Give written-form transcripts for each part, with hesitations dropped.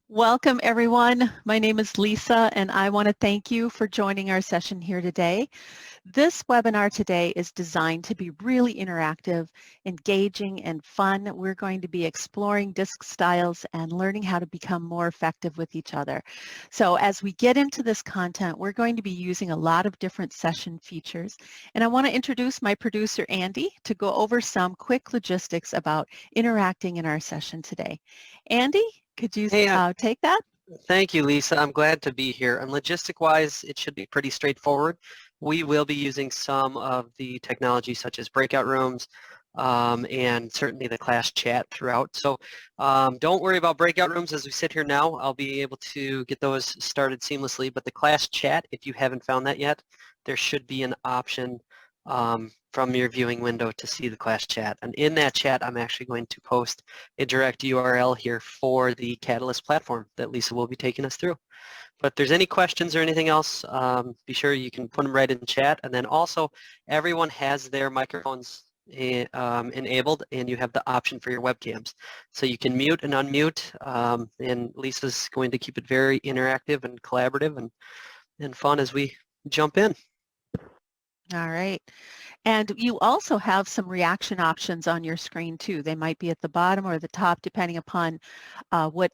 Welcome everyone. My name is Lisa and I want to thank you for joining our session here today. This webinar today is designed to be really interactive, engaging, and fun. We're going to be exploring disc styles and learning how to become more effective with each other. So as we get into this content, we're going to be using a lot of different session features. And I want to introduce my producer, Andy, to go over some quick logistics about interacting in our session today. Andy, could you Hey, take that? thank you, Lisa. I'm glad to be here. And logistic-wise, it should be pretty straightforward. We will be using some of the technology such as breakout rooms and certainly the class chat throughout. So don't worry about breakout rooms as we sit here now. I'll be able to get those started seamlessly. But the class chat, if you haven't found that yet, there should be an option from your viewing window to see the class chat. And in that chat, I'm actually going to post a direct URL here for the Catalyst platform that Lisa will be taking us through. But if there's any questions or anything else, be sure you can put them right in chat. And then also, everyone has their microphones enabled, and you have the option for your webcams. So you can mute and unmute, and Lisa's going to keep it very interactive and collaborative and fun as we jump in. All right. And you also have some reaction options on your screen too. They might be at the bottom or the top depending upon what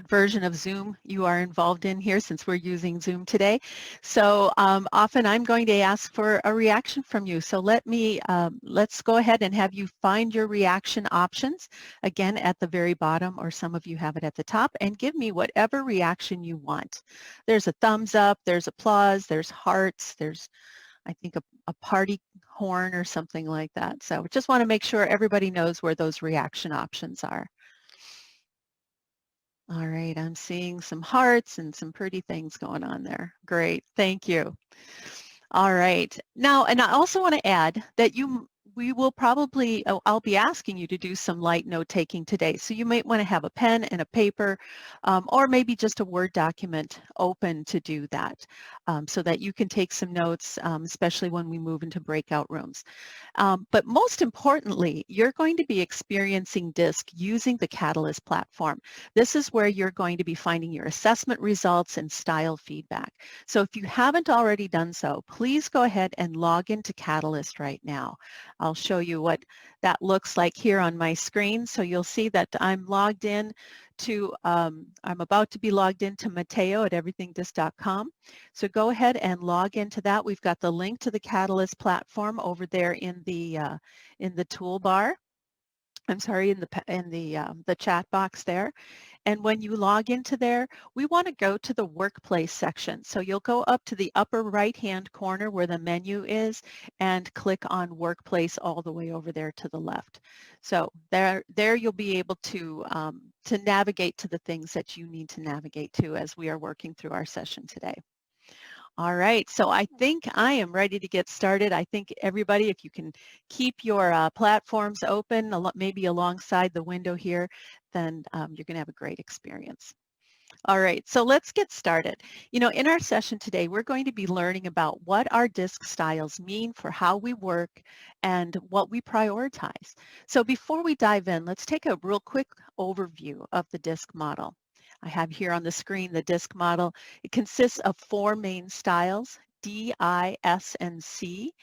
version of Zoom you are involved in here, since we're using Zoom today. So often I'm going to ask for a reaction from you. So let's go ahead and have you find your reaction options, again at the very bottom, or some of you have it at the top, and give me whatever reaction you want. There's a thumbs up, there's applause, there's hearts, there's I think a party horn or something like that. So just want to make sure everybody knows where those reaction options are. All right, I'm seeing some hearts and some pretty things going on there. Great, thank you. All right, now, and I also want to add that we will probably, I'll be asking you to do some light note taking today. So you might want to have a pen and a paper, or maybe just a Word document open to do that, so that you can take some notes, especially when we move into breakout rooms. But most importantly, you're going to be experiencing DISC using the Catalyst platform. This is where you're going to be finding your assessment results and style feedback. So if you haven't already done so, please go ahead and log into Catalyst right now. I'll show you what that looks like here on my screen. So you'll see that I'm logged in to, I'm about to be logged into Mateo at everythingdisc.com. So go ahead and log into that. We've got the link to the Catalyst platform over there in the toolbar. I'm sorry, in the chat box there. And when you log into there, we want to go to the workplace section. So you'll go up to the upper right-hand corner where the menu is and click on workplace all the way over there to the left. So there you'll be able to navigate to the things that you need to navigate to as we are working through our session today. All right, so I think I am ready to get started. I think everybody, if you can keep your platforms open, maybe alongside the window here, then you're going to have a great experience. All right, so let's get started. You know, in our session today, we're going to be learning about what our DISC styles mean for how we work and what we prioritize. So before we dive in, let's take a real quick overview of the DISC model. I have here on the screen the DISC model. It consists of 4 main styles, D, I, S, and C.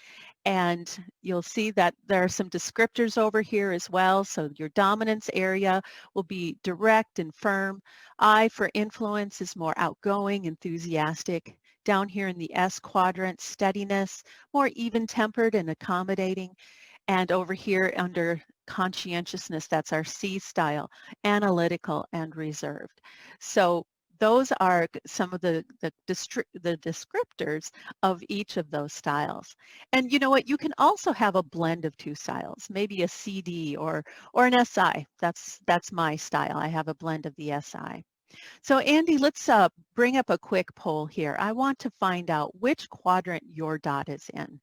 And you'll see that there are some descriptors over here as well. So your dominance area will be direct and firm. I for influence is more outgoing, enthusiastic. Down here in the S quadrant, steadiness, more even-tempered and accommodating. And over here under conscientiousness, that's our C style, analytical and reserved. So those are some of the descriptors of each of those styles. And you know what, you can also have a blend of 2 styles, maybe a CD or an SI. That's my style. I have a blend of the SI. So Andy, let's bring up a quick poll here. I want to find out which quadrant your dot is in.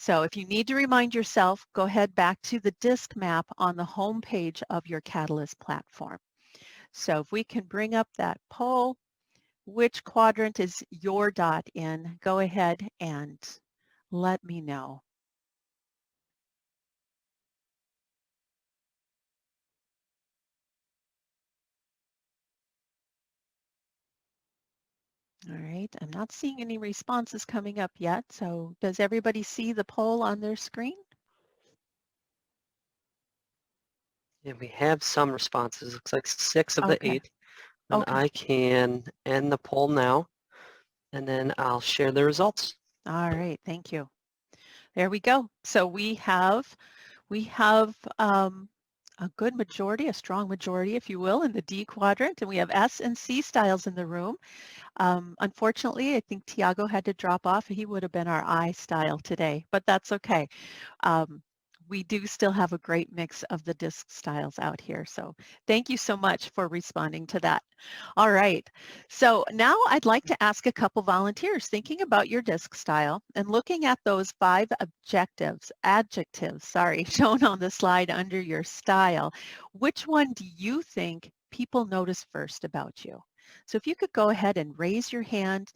So if you need to remind yourself, go ahead back to the DISC map on the home page of your Catalyst platform. So if we can bring up that poll, which quadrant is your dot in? Go ahead and let me know. All right, I'm not seeing any responses coming up yet. So does everybody see the poll on their screen? And we have some responses. Looks like 6 of the Okay, 8. And okay. I can end the poll now, and then I'll share the results. All right, thank you. There we go. So we have a good majority, a strong majority, if you will, in the D quadrant, and we have S and C styles in the room. Unfortunately, I think Tiago had to drop off. He would have been our I style today, but that's okay. Um, we do still have a great mix of the disc styles out here. So thank you so much for responding to that. All right. So now I'd like to ask a couple volunteers thinking about your disc style and looking at those 5 adjectives, shown on the slide under your style. Which one do you think people notice first about you? So if you could go ahead and raise your hand,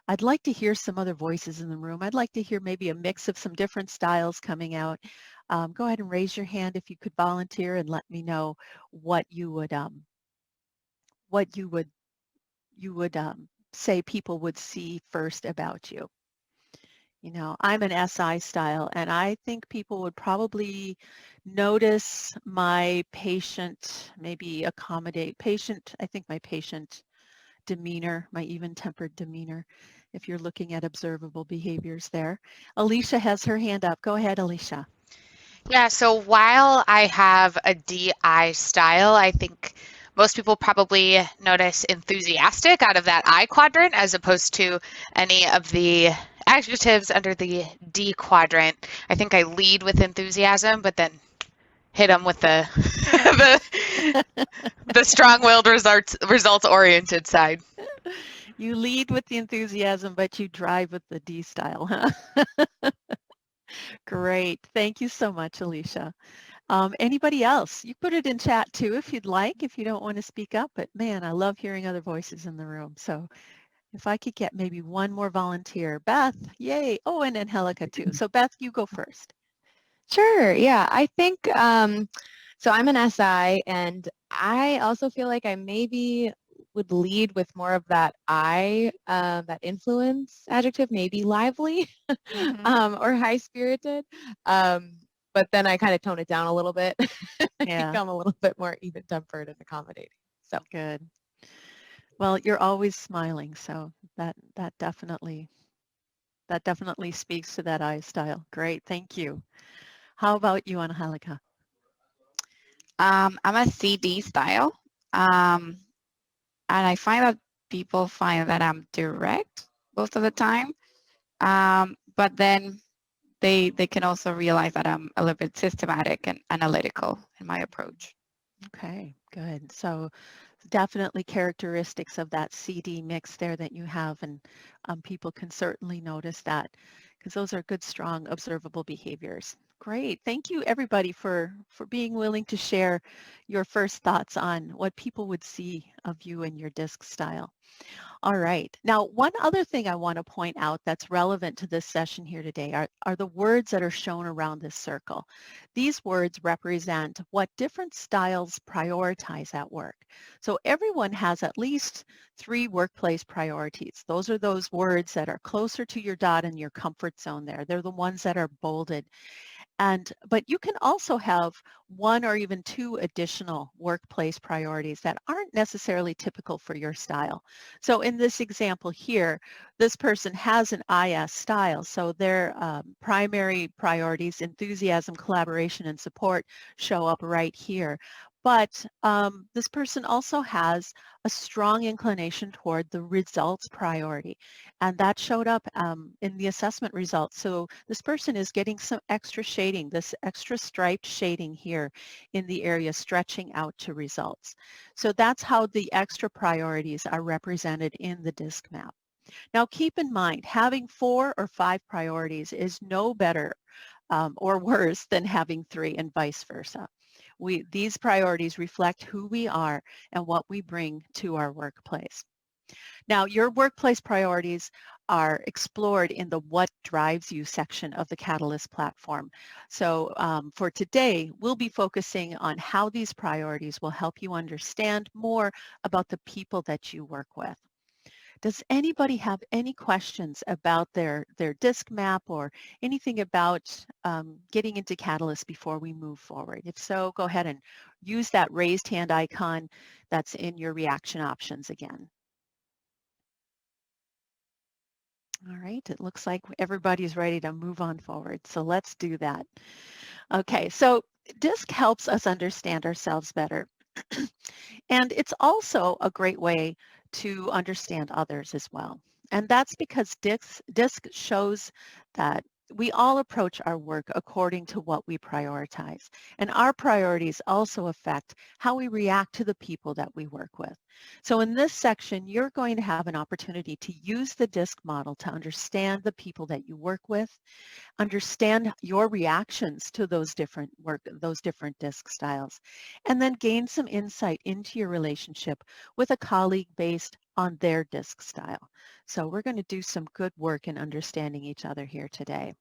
I'd like to hear some other voices in the room. I'd like to hear maybe a mix of some different styles coming out. Go ahead and raise your hand if you could volunteer and let me know what you would what you would say people would see first about you. You know, I'm an SI style, and I think people would probably notice my patient, maybe accommodate patient. I think my patient demeanor, my even-tempered demeanor, if you're looking at observable behaviors there. Alicia has her hand up. Go ahead, Alicia. Yeah, so while I have a DI style, I think most people probably notice enthusiastic out of that I quadrant as opposed to any of the adjectives under the D quadrant. I think I lead with enthusiasm, but then hit them with the the strong-willed results-oriented side. You lead with the enthusiasm, but you drive with the D style, huh? Great. Thank you so much, Alicia. Anybody else? You put it in chat too if you'd like, if you don't want to speak up. But man, I love hearing other voices in the room. So if I could get maybe one more volunteer. Beth, yay. Oh, and Angelica too. So Beth, you go first. Sure. Yeah. I think, so I'm an SI and I also feel like I maybe would lead with more of that that influence adjective, maybe lively Mm-hmm. or high-spirited. But then I kind of tone it down a little bit and Yeah, become a little bit more even-tempered and accommodating. So good. Well, you're always smiling, so that definitely speaks to that I style. Great, thank you. How about you, Angelica? I'm a CD style, um, and I find that people find that I'm direct most of the time. But then they can also realize that I'm a little bit systematic and analytical in my approach. Okay, good. So definitely characteristics of that CD mix there that you have, and people can certainly notice that because those are good, strong, observable behaviors. Great. Thank you, everybody, for being willing to share your first thoughts on what people would see of you and your disc style. All right. Now, one other thing I want to point out that's relevant to this session here today are the words that are shown around this circle. These words represent what different styles prioritize at work. So everyone has at least 3 workplace priorities. Those are those words that are closer to your dot and your comfort zone there. They're the ones that are bolded. But you can also have 1 or even 2 additional workplace priorities that aren't necessarily typical for your style. So in this example here, this person has an IS style, so their primary priorities, enthusiasm, collaboration, and support, show up right here. But this person also has a strong inclination toward the results priority, and that showed up in the assessment results. So this person is getting some extra shading, this extra striped shading here in the area stretching out to results. So that's how the extra priorities are represented in the disc map. Now keep in mind, having 4 or 5 priorities is no better or worse than having 3 and vice versa. These priorities reflect who we are and what we bring to our workplace. Now, your workplace priorities are explored in the What Drives You section of the Catalyst platform. So for today, we'll be focusing on how these priorities will help you understand more about the people that you work with. Does anybody have any questions about their disc map or anything about getting into Catalyst before we move forward? If so, go ahead and use that raised hand icon that's in your reaction options again. All right, it looks like everybody's ready to move on forward, so let's do that. Okay, so DISC helps us understand ourselves better. And it's also a great way to understand others as well. And that's because DISC shows that we all approach our work according to what we prioritize. And our priorities also affect how we react to the people that we work with. So in this section, you're going to have an opportunity to use the DISC model to understand the people that you work with, understand your reactions to those different DISC styles, and then gain some insight into your relationship with a colleague based on their DISC style. So we're going to do some good work in understanding each other here today.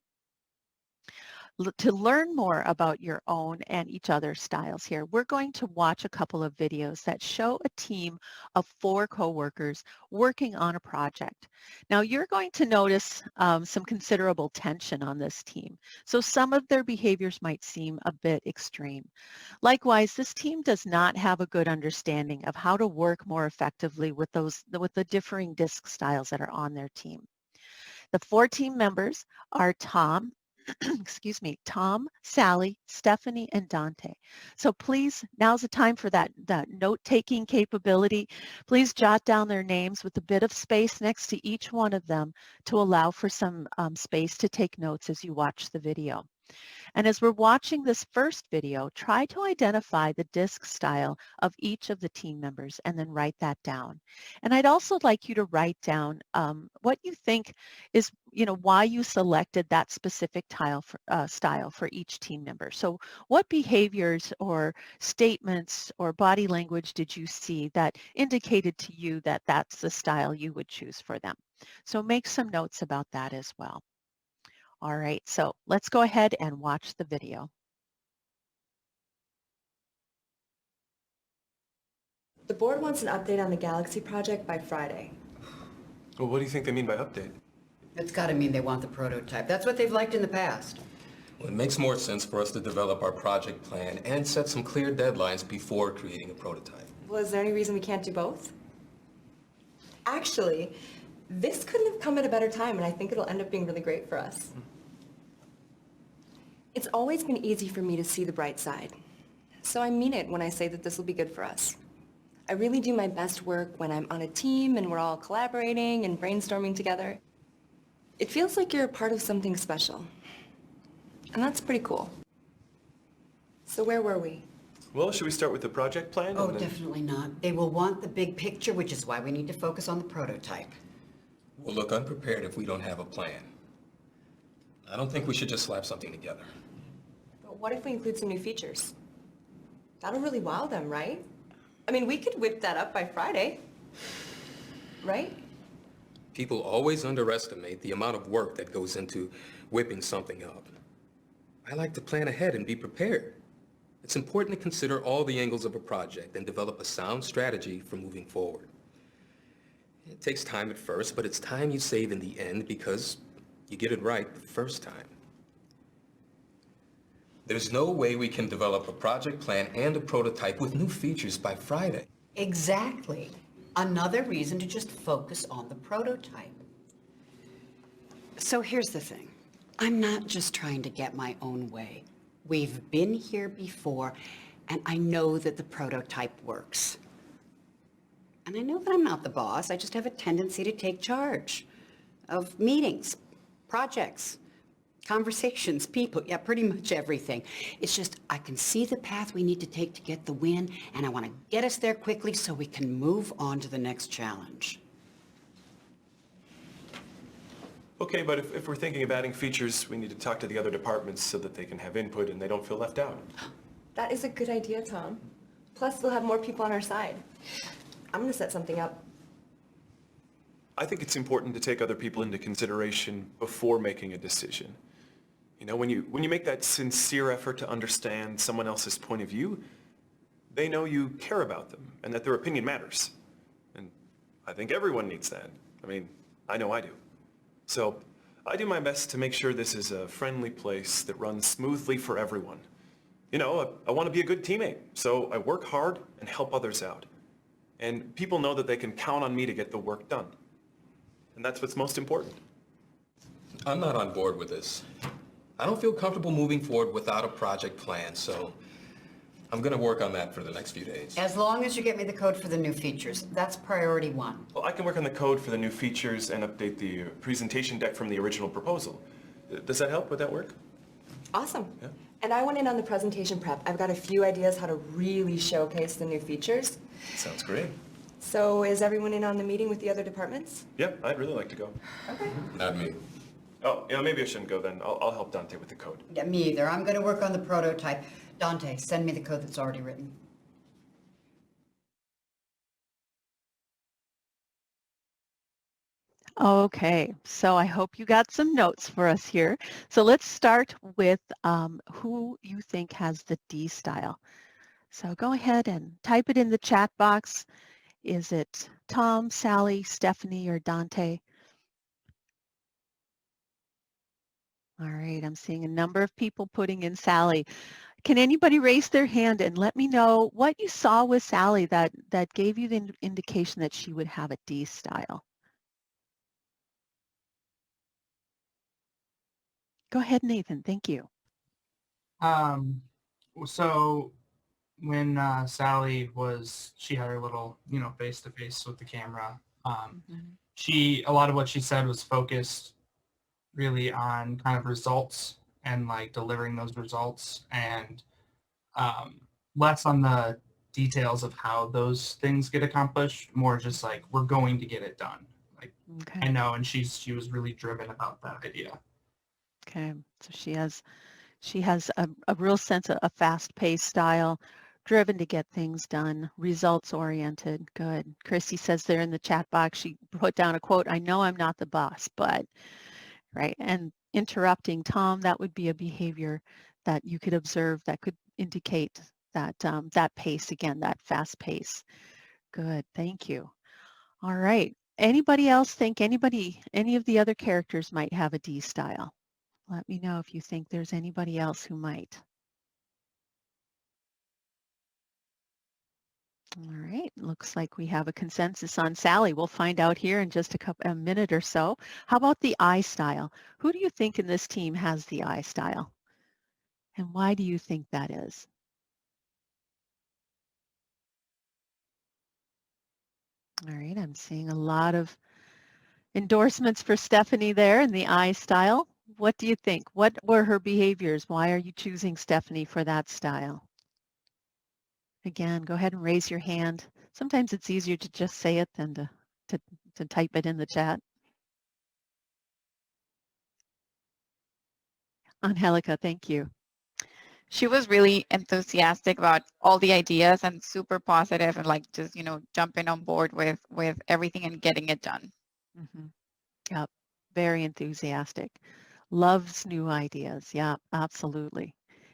To learn more about your own and each other's styles here, we're going to watch a couple of videos that show a team of 4 coworkers working on a project. Now you're going to notice some considerable tension on this team. So some of their behaviors might seem a bit extreme. Likewise, this team does not have a good understanding of how to work more effectively with the differing DISC styles that are on their team. The 4 team members are Tom, excuse me, Tom, Sally, Stephanie, and Dante. So please, now's the time for that note-taking capability. Please jot down their names with a bit of space next to each one of them to allow for some space to take notes as you watch the video. And as we're watching this first video, try to identify the DISC style of each of the team members and then write that down. And I'd also like you to write down what you think is, why you selected that specific style for each team member. So what behaviors or statements or body language did you see that indicated to you that that's the style you would choose for them? So make some notes about that as well. All right, so let's go ahead and watch the video. The board wants an update on the Galaxy project by Friday. Well, what do you think they mean by update? It's got to mean they want the prototype. That's what they've liked in the past. Well, it makes more sense for us to develop our project plan and set some clear deadlines before creating a prototype. Well, is there any reason we can't do both? Actually, this couldn't have come at a better time, and I think it'll end up being really great for us. It's always been easy for me to see the bright side. So I mean it when I say that this will be good for us. I really do my best work when I'm on a team and we're all collaborating and brainstorming together. It feels like you're a part of something special. And that's pretty cool. So where were we? Well, should we start with the project plan? Oh, and then... definitely not. They will want the big picture, which is why we need to focus on the prototype. We'll look unprepared if we don't have a plan. I don't think we should just slap something together. But what if we include some new features? That'll really wow them, right? I mean, we could whip that up by Friday, right? People always underestimate the amount of work that goes into whipping something up. I like to plan ahead and be prepared. It's important to consider all the angles of a project and develop a sound strategy for moving forward. It takes time at first, but it's time you save in the end because you get it right the first time. There's no way we can develop a project plan and a prototype with new features by Friday. Exactly. Another reason to just focus on the prototype. So here's the thing. I'm not just trying to get my own way. We've been here before, and I know that the prototype works. And I know that I'm not the boss. I just have a tendency to take charge of meetings, projects, conversations, people, yeah, pretty much everything. It's just I can see the path we need to take to get the win, and I want to get us there quickly so we can move on to the next challenge. Okay, but if we're thinking of adding features, we need to talk to the other departments so that they can have input and they don't feel left out. That is a good idea, Tom. Plus, we'll have more people on our side. I'm going to set something up. I think it's important to take other people into consideration before making a decision. You know, when you make that sincere effort to understand someone else's point of view, they know you care about them and that their opinion matters. And I think everyone needs that. I mean, I know I do. So I do my best to make sure this is a friendly place that runs smoothly for everyone. You know, I want to be a good teammate, so I work hard and help others out. And people know that they can count on me to get the work done. And that's what's most important. I'm not on board with this. I don't feel comfortable moving forward without a project plan, so I'm gonna work on that for the next few days. As long as you get me the code for the new features, that's priority one. Well, I can work on the code for the new features and update the presentation deck from the original proposal. Does that help? Would that work? Awesome. Yeah. And I went in on the presentation prep. I've got a few ideas how to really showcase the new features. Sounds great. So is everyone in on the meeting with the other departments? Yep, I'd really like to go. Okay. Not me. Oh, yeah, maybe I shouldn't go then. I'll help Dante with the code. Yeah, me either. I'm gonna work on the prototype. Dante, send me the code that's already written. Okay, so I hope you got some notes for us here. So let's start with who you think has the D style. So go ahead and type it in the chat box. Is it Tom, Sally, Stephanie, or Dante? All right, I'm seeing a number of people putting in Sally. Can anybody raise their hand and let me know what you saw with Sally that gave you the indication that she would have a D style? Go ahead, Nathan. Thank you. So when Sally she had her little, face-to-face with the camera, a lot of what she said was focused really on kind of results and like delivering those results, and less on the details of how those things get accomplished, more just like, we're going to get it done. Like, Okay. I know, and she was really driven about that idea. Okay, so she has a real sense of a fast-paced style, driven to get things done, results-oriented. Good. Christy says there in the chat box, she put down a quote, "I know I'm not the boss, but," right? And interrupting Tom, that would be a behavior that you could observe that could indicate that that pace again, that fast pace. Good. Thank you. All right. Anybody else think any of the other characters might have a D style? Let me know if you think there's anybody else who might. All right, looks like we have a consensus on Sally. We'll find out here in just a minute or so. How about the I style? Who do you think in this team has the I style? And why do you think that is? All right, I'm seeing a lot of endorsements for Stephanie there in the I style. What do you think? What were her behaviors? Why are you choosing Stephanie for that style? Again, go ahead and raise your hand. Sometimes it's easier to just say it than to type it in the chat. Angelica, thank you. She was really enthusiastic about all the ideas and super positive and like just, jumping on board with everything and getting it done. Mm-hmm. Yep, very enthusiastic. Loves new ideas. Yeah, absolutely.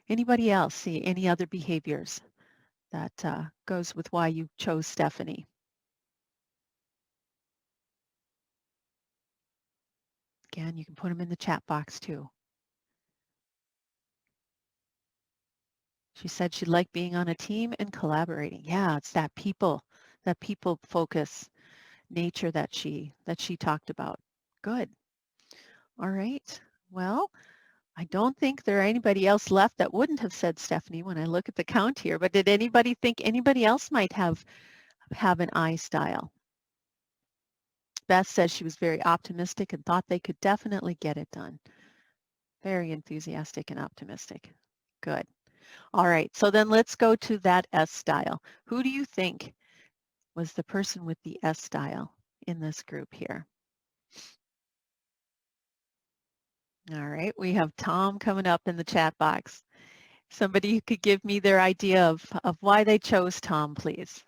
Anybody else see any other behaviors that goes with why you chose Stephanie? Again, you can put them in the chat box too. She said she liked being on a team and collaborating. Yeah, it's that people focus nature that she talked about. Good. All right. Well, I don't think there are anybody else left that wouldn't have said Stephanie when I look at the count here, but did anybody think anybody else might have an I style? Beth says she was very optimistic and thought they could definitely get it done. Very enthusiastic and optimistic. Good. All right, so then let's go to that S style. Who do you think was the person with the S style in this group here? All right, we have Tom coming up in the chat box. Somebody who could give me their idea of why they chose Tom, please.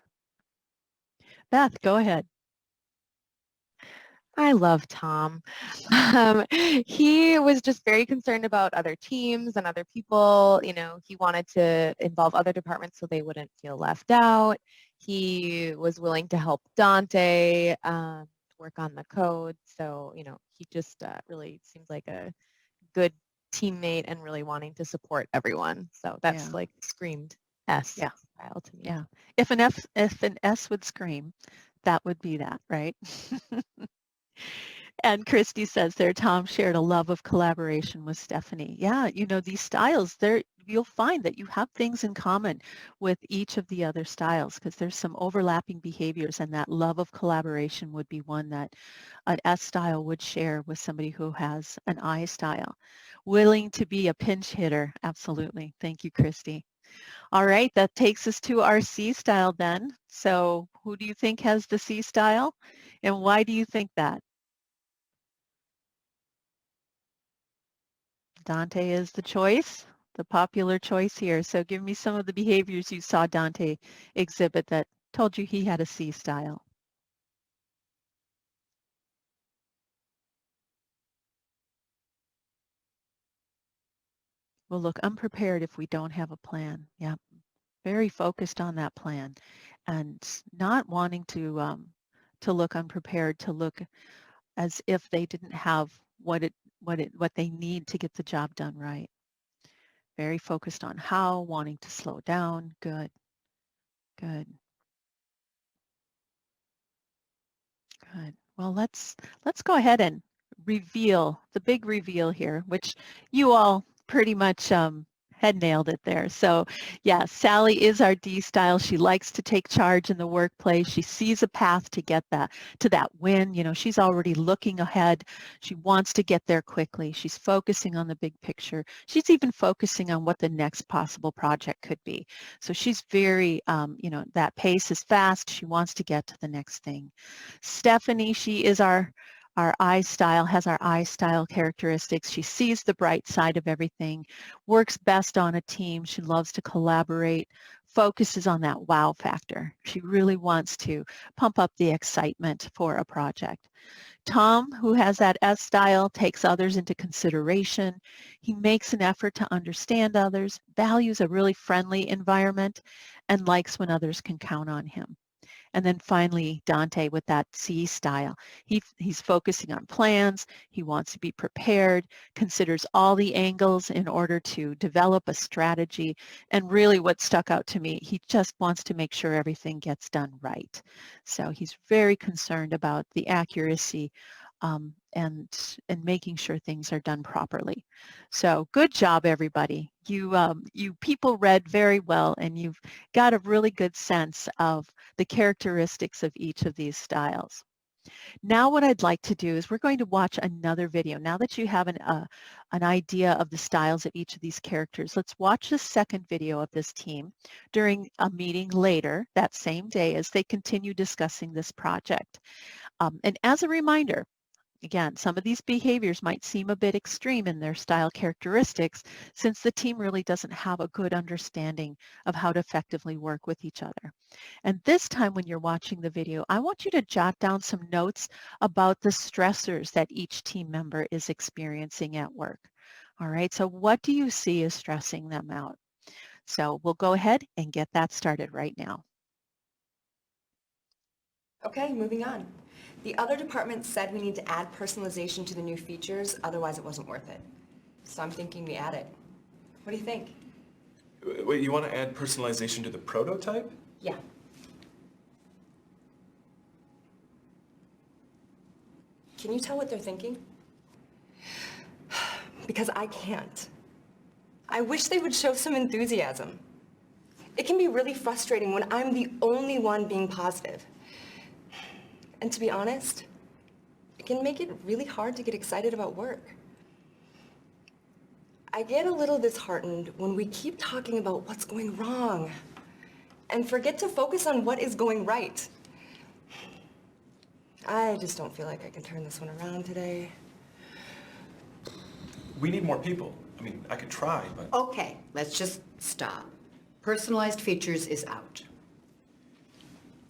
Beth, go ahead. I love Tom. He was just very concerned about other teams and other people. He wanted to involve other departments so they wouldn't feel left out. He was willing to help Dante work on the code. So, he just really seems like a good teammate and really wanting to support everyone. So that's Yeah. like screamed S Yeah. style to me. Yeah. If an S would scream, that would be that, right? And Christy says there, Tom shared a love of collaboration with Stephanie. Yeah, these styles, you'll find that you have things in common with each of the other styles because there's some overlapping behaviors, and that love of collaboration would be one that an S style would share with somebody who has an I style. Willing to be a pinch hitter. Absolutely. Thank you, Christy. All right, that takes us to our C style then. So who do you think has the C style, and why do you think that? Dante is the choice, the popular choice here. So give me some of the behaviors you saw Dante exhibit that told you he had a C style. We'll look unprepared if we don't have a plan. Yeah, very focused on that plan and not wanting to look unprepared, to look as if they didn't have what they need to get the job done right. Very focused on how, wanting to slow down. Good, good, good. Well, let's go ahead and reveal the big reveal here, which you all pretty much had nailed it there. So yeah, Sally is our D style. She likes to take charge in the workplace. She sees a path to get to that win. She's already looking ahead. She wants to get there quickly. She's focusing on the big picture. She's even focusing on what the next possible project could be. So she's very, that pace is fast. She wants to get to the next thing. Stephanie, she is our I style, has our I style characteristics. She sees the bright side of everything, works best on a team. She loves to collaborate, focuses on that wow factor. She really wants to pump up the excitement for a project. Tom, who has that S style, takes others into consideration. He makes an effort to understand others, values a really friendly environment, and likes when others can count on him. And then finally, Dante with that C style. He's focusing on plans. He wants to be prepared, considers all the angles in order to develop a strategy. And really what stuck out to me, he just wants to make sure everything gets done right. So he's very concerned about the accuracy and making sure things are done properly. So good job, everybody. You people read very well, and you've got a really good sense of the characteristics of each of these styles. Now what I'd like to do is we're going to watch another video. Now that you have an idea of the styles of each of these characters, let's watch the second video of this team during a meeting later that same day as they continue discussing this project. And as a reminder, again, some of these behaviors might seem a bit extreme in their style characteristics since the team really doesn't have a good understanding of how to effectively work with each other. And this time when you're watching the video, I want you to jot down some notes about the stressors that each team member is experiencing at work. All right, so what do you see as stressing them out? So we'll go ahead and get that started right now. Okay, moving on. The other department said we need to add personalization to the new features, otherwise it wasn't worth it. So I'm thinking we add it. What do you think? Wait, you want to add personalization to the prototype? Yeah. Can you tell what they're thinking? Because I can't. I wish they would show some enthusiasm. It can be really frustrating when I'm the only one being positive. And to be honest, it can make it really hard to get excited about work. I get a little disheartened when we keep talking about what's going wrong and forget to focus on what is going right. I just don't feel like I can turn this one around today. We need more people. I mean, I could try, but... Okay, let's just stop. Personalized features is out.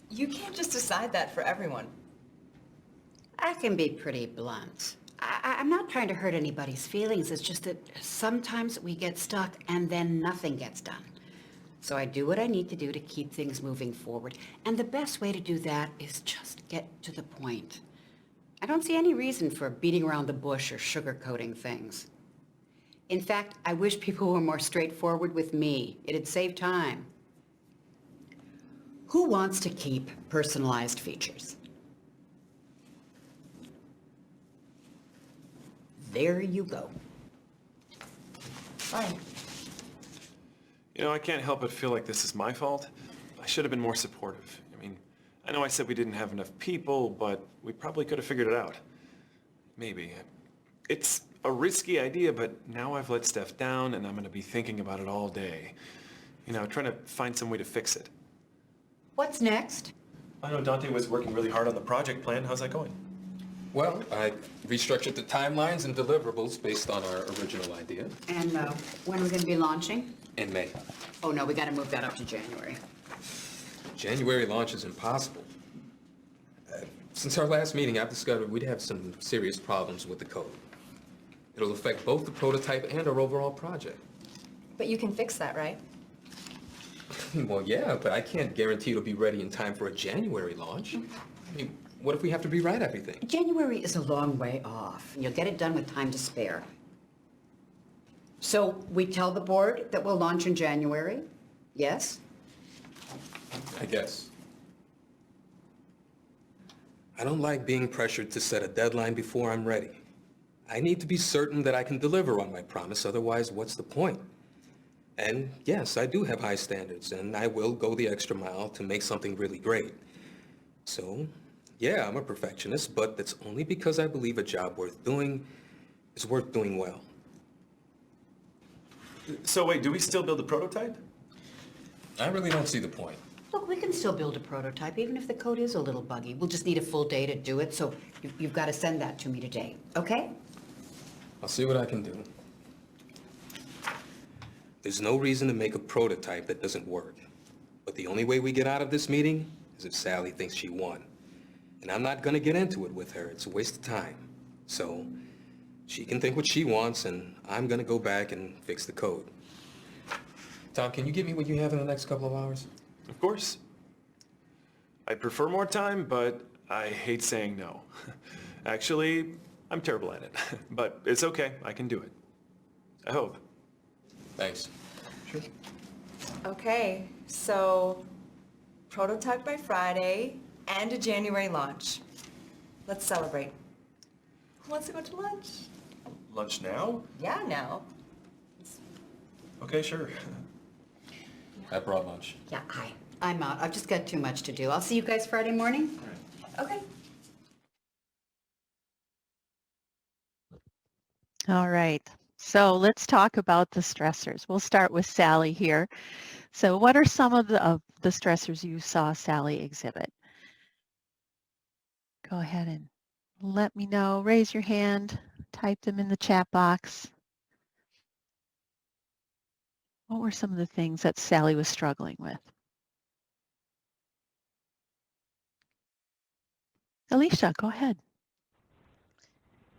You can't just decide that for everyone. I can be pretty blunt. I'm not trying to hurt anybody's feelings. It's just that sometimes we get stuck and then nothing gets done. So I do what I need to do to keep things moving forward. And the best way to do that is just get to the point. I don't see any reason for beating around the bush or sugarcoating things. In fact, I wish people were more straightforward with me. It'd save time. Who wants to keep personalized features? There you go. Fine. You know, I can't help but feel like this is my fault. I should have been more supportive. I mean, I know I said we didn't have enough people, but we probably could have figured it out. Maybe. It's a risky idea, but now I've let Steph down and I'm going to be thinking about it all day. You know, trying to find some way to fix it. What's next? I know Dante was working really hard on the project plan. How's that going? Well, I restructured the timelines and deliverables based on our original idea. And when are we going to be launching? In May. Oh, no, we got to move that up to January. January launch is impossible. Since our last meeting, I've discovered we'd have some serious problems with the code. It'll affect both the prototype and our overall project. But you can fix that, right? Well, yeah, but I can't guarantee it'll be ready in time for a January launch. I mean, what if we have to rewrite everything? January is a long way off, and you'll get it done with time to spare. So we tell the board that we'll launch in January? Yes? I guess. I don't like being pressured to set a deadline before I'm ready. I need to be certain that I can deliver on my promise, otherwise what's the point? And yes, I do have high standards, and I will go the extra mile to make something really great. So, yeah, I'm a perfectionist, but that's only because I believe a job worth doing is worth doing well. So wait, do we still build a prototype? I really don't see the point. Look, we can still build a prototype, even if the code is a little buggy. We'll just need a full day to do it, so you've got to send that to me today, okay? I'll see what I can do. There's no reason to make a prototype that doesn't work. But the only way we get out of this meeting is if Sally thinks she won. And I'm not gonna get into it with her. It's a waste of time. So she can think what she wants, and I'm gonna go back and fix the code. Tom, can you give me what you have in the next couple of hours? Of course. I'd prefer more time, but I hate saying no. Actually, I'm terrible at it. But it's okay. I can do it. I hope. Thanks. Sure. Okay, so prototype by Friday and a January launch. Let's celebrate. Who wants to go to lunch? Lunch now? Yeah, now. Okay, sure. I brought lunch. Yeah, I'm out. I've just got too much to do. I'll see you guys Friday morning. Okay. All right. So let's talk about the stressors. We'll start with Sally here. So what are some of the stressors you saw Sally exhibit? Go ahead and let me know. Raise your hand. Type them in the chat box. What were some of the things that Sally was struggling with? Alicia, go ahead.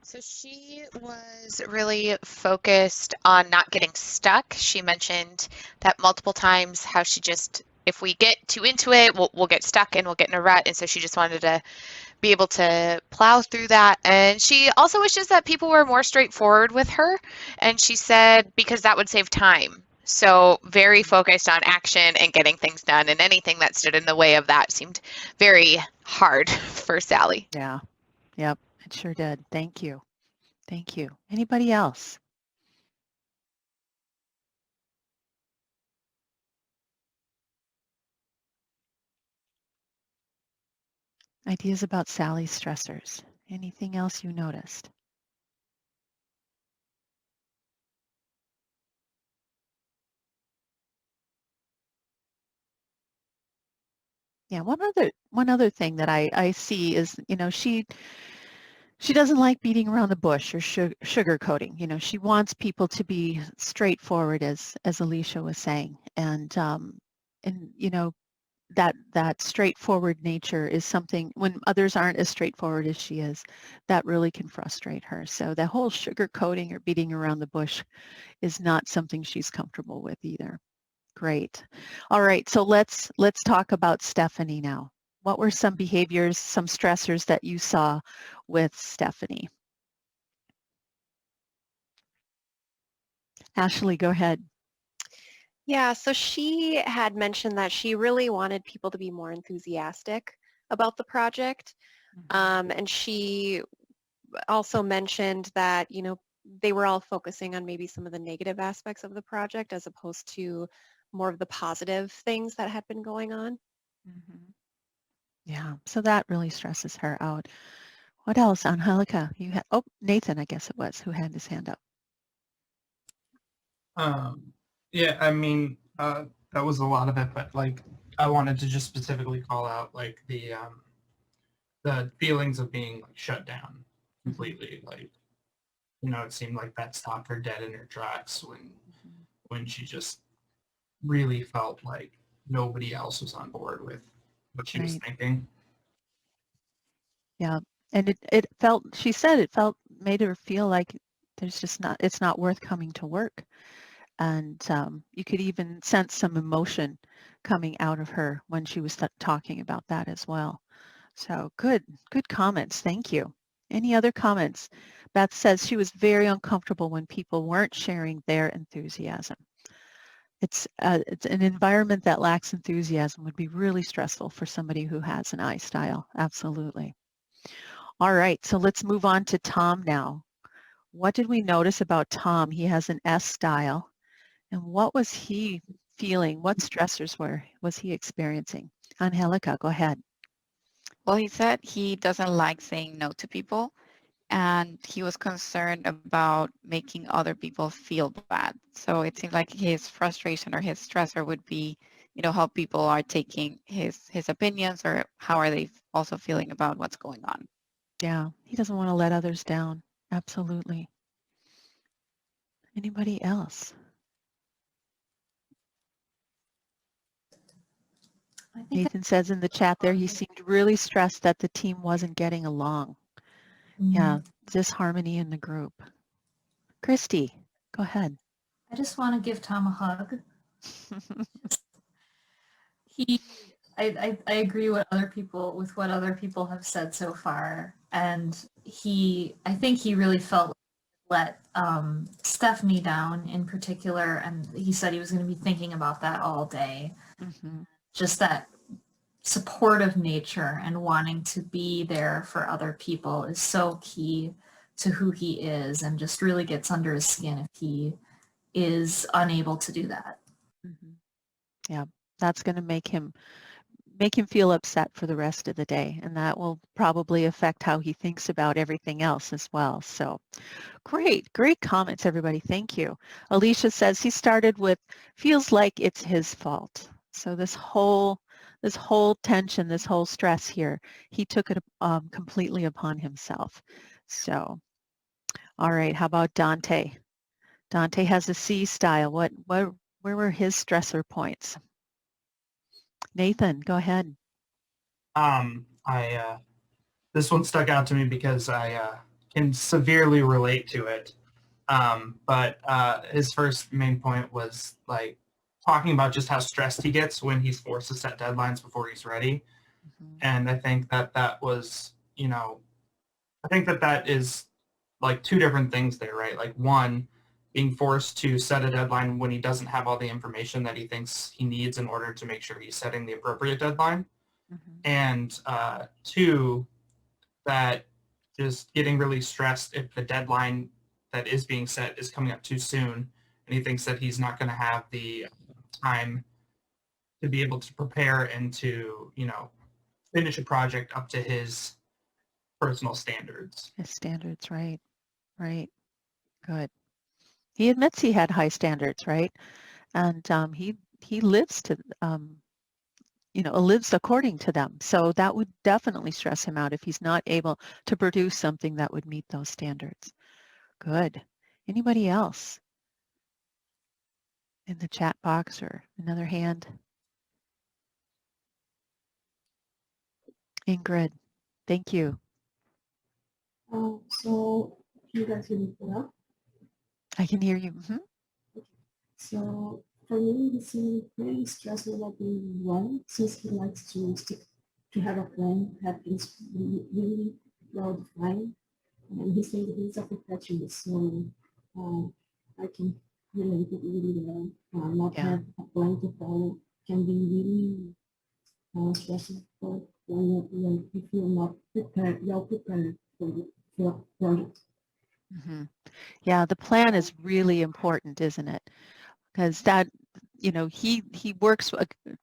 So she was really focused on not getting stuck. She mentioned that multiple times, how she just, if we get too into it, we'll get stuck and we'll get in a rut. And so she just wanted to be able to plow through that. And she also wishes that people were more straightforward with her. And she said, because that would save time. So very focused on action and getting things done. And anything that stood in the way of that seemed very hard for Sally. Yeah. Yep. It sure did. Thank you. Thank you. Anybody else? Ideas about Sally's stressors. Anything else you noticed? Yeah, one other thing that I see is, she doesn't like beating around the bush or sugarcoating. She wants people to be straightforward, as Alicia was saying, and that straightforward nature is something, when others aren't as straightforward as she is, that really can frustrate her. So the whole sugarcoating or beating around the bush is not something she's comfortable with either. Great. All right, so let's talk about Stephanie now. What were some behaviors, some stressors that you saw with Stephanie? Ashley, go ahead. Yeah, so she had mentioned that she really wanted people to be more enthusiastic about the project. And she also mentioned that, you know, they were all focusing on maybe some of the negative aspects of the project as opposed to more of the positive things that had been going on. Yeah, so that really stresses her out. What else, Angelica? You had, oh, Nathan, I guess it was, who had his hand up. Yeah, I mean, that was a lot of it, but like, I wanted to just specifically call out like the feelings of being like shut down completely. Like, you know, it seemed like that stopped her dead in her tracks when she just really felt like nobody else was on board with what she was thinking. Yeah, and it felt, she said it felt, made her feel like there's just not, it's not worth coming to work. And you could even sense some emotion coming out of her when she was talking about that as well. So good comments. Thank you. Any other comments? Beth says she was very uncomfortable when people weren't sharing their enthusiasm. It's an environment that lacks enthusiasm would be really stressful for somebody who has an I style. Absolutely. All right, so let's move on to Tom now. What did we notice about Tom? He has an S style. And what was he feeling? What stressors was he experiencing? Angelica, go ahead. Well, he said he doesn't like saying no to people, and he was concerned about making other people feel bad. So it seemed like his frustration or his stressor would be, you know, how people are taking his opinions, or how are they also feeling about what's going on. Yeah, he doesn't want to let others down. Absolutely. Anybody else? Nathan says in the chat there, he seemed really stressed that the team wasn't getting along. Yeah, disharmony in the group. Christy, go ahead. I just want to give Tom a hug. I agree with what other people have said so far, and I think he really felt let Stephanie down in particular, and he said he was going to be thinking about that all day. Just that supportive nature and wanting to be there for other people is so key to who he is, and just really gets under his skin if he is unable to do that. Yeah, that's going to make him feel upset for the rest of the day, and that will probably affect how he thinks about everything else as well. So great comments, everybody. Thank you. Alicia says he started with, feels like it's his fault. So this whole tension, this whole stress here, he took it completely upon himself. So, all right, how about Dante? Dante has a C style. Where were his stressor points? Nathan, go ahead. This one stuck out to me because I can severely relate to it. But his first main point was like talking about just how stressed he gets when he's forced to set deadlines before he's ready. And I think that was, you know, I think that is like two different things there, right? Like one, being forced to set a deadline when he doesn't have all the information that he thinks he needs in order to make sure he's setting the appropriate deadline. And two, that just getting really stressed if the deadline that is being set is coming up too soon, and he thinks that he's not going to have the time to be able to prepare and to, you know, finish a project up to his personal standards. His standards, right. Good. He admits he had high standards, right? And he lives to, lives according to them. So that would definitely stress him out if he's not able to produce something that would meet those standards. Good. Anybody else in the chat box or another hand? Ingrid, thank you. So you guys hear me well? I can hear you. So for me, he seemed pretty stressful at being one, since he likes to stick to have a plan, have things really well defined. And he said he's a perfectionist, so I can relate it really well. Not Yeah. have a plan to follow can be really stressful when if you're not prepared, well prepared for a project. Mm-hmm. Yeah, the plan is really important, isn't it? Because that, you know, he works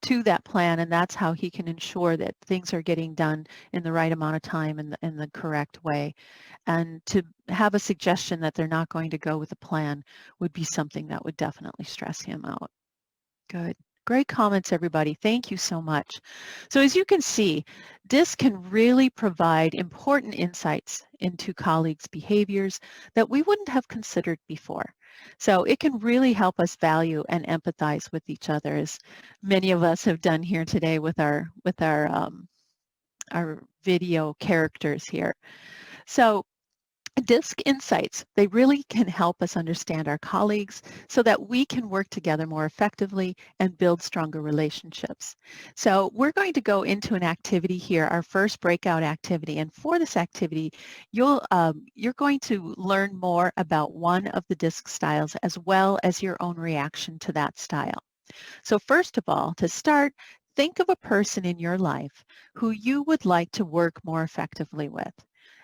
to that plan, and that's how he can ensure that things are getting done in the right amount of time and in the correct way. And to have a suggestion that they're not going to go with the plan would be something that would definitely stress him out. Good. Great comments, everybody. Thank you so much. So as you can see, DISC can really provide important insights into colleagues' behaviors that we wouldn't have considered before. So it can really help us value and empathize with each other, as many of us have done here today with our video characters here. So DISC insights, they really can help us understand our colleagues so that we can work together more effectively and build stronger relationships. So we're going to go into an activity here, our first breakout activity. And for this activity, you're going to learn more about one of the DISC styles as well as your own reaction to that style. So first of all, to start, think of a person in your life who you would like to work more effectively with,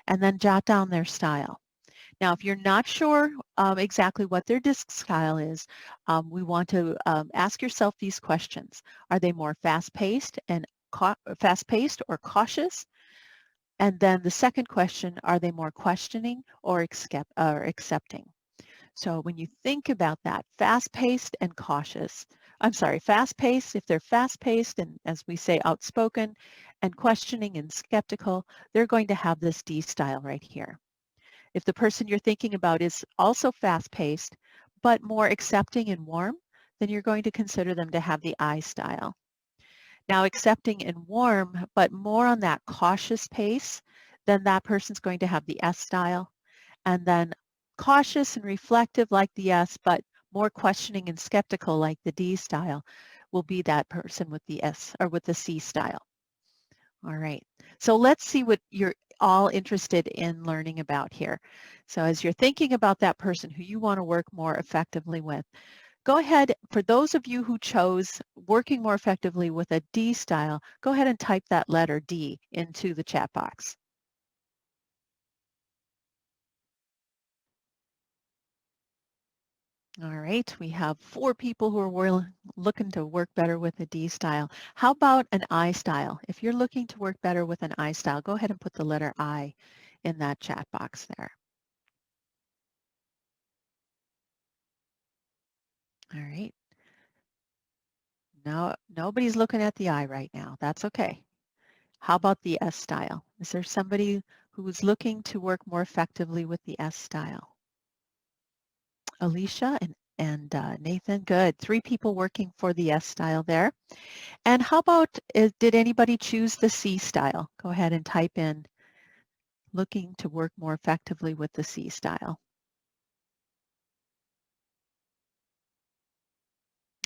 and then jot down their style. Now, if you're not sure exactly what their DISC style is, we want to ask yourself these questions. Are they more fast-paced or cautious? And then the second question, are they more questioning or accepting? So when you think about that, fast-paced and cautious, fast-paced, if they're fast-paced and, as we say, outspoken, and questioning and skeptical, they're going to have this D style right here. If the person you're thinking about is also fast-paced, but more accepting and warm, then you're going to consider them to have the I style. Now, accepting and warm, but more on that cautious pace, then that person's going to have the S style. And then cautious and reflective like the S, but more questioning and skeptical like the D style will be that person with the S or with the C style. All right, so let's see what you're all interested in learning about here. So as you're thinking about that person who you want to work more effectively with, go ahead, for those of you who chose working more effectively with a D style, go ahead and type that letter D into the chat box. All right, we have 4 people who are looking to work better with a D style. How about an I style? If you're looking to work better with an I style, go ahead and put the letter I in that chat box there. All right. No, nobody's looking at the I right now. That's okay. How about the S style? Is there somebody who's looking to work more effectively with the S style? Alicia and Nathan, good. 3 people working for the S style there. And how about, did anybody choose the C style? Go ahead and type in looking to work more effectively with the C style.